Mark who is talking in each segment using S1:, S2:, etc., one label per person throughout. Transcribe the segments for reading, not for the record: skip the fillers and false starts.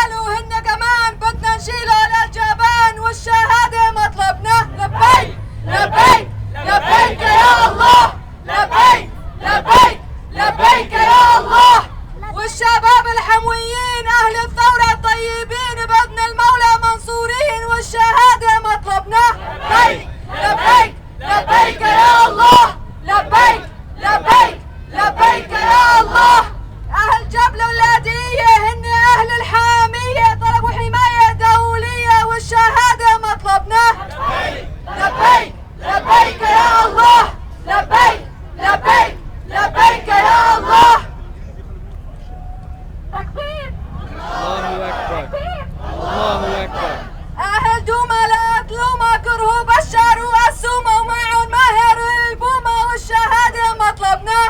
S1: قالوا هن كمان بدنا نشيله على الجبان والشهادة مطلبنا. لبيك لبيك لبيك يا الله، لبيك لبيك لبيك يا الله. والشباب الحمويين أهل الثورة الطيبين بإذن المولى منصورين والشهادة مطلبنا. لبيك لبيك لبيك يا الله، لبيك لبيك لبيك يا الله. أهل جبل ولادية هن أهل الحامية طلبوا حماية دولية والشهادة مطلبنا. لبيك لبيك يا الله، لبيك لبيك لبيك يا الله. تكبير
S2: الله أكبر الله أكبر.
S1: أهل دوما لا تلوما كرهوا بشار وقسومة ومعهم ماهر البومة والشهادة مطلبنا.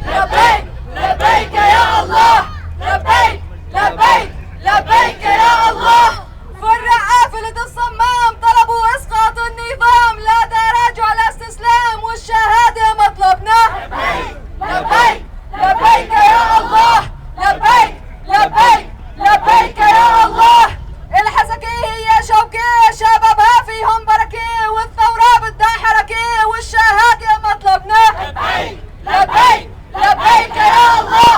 S1: لبيك لبيك يا الله، لبيك لبيك لبيك يا الله. فرع قافلة الصمام طلبوا اسقاط النظام لا تراجع لا استسلام والشهادة مطلبنا. لبيك لبيك يا الله، لبيك لبيك لبيك يا الله. الحسكة هي شوكة شبابها فيهم بركة والثورة بدها حركة والشهادة مطلبنا. لبيك لبيك لبيك يا الله،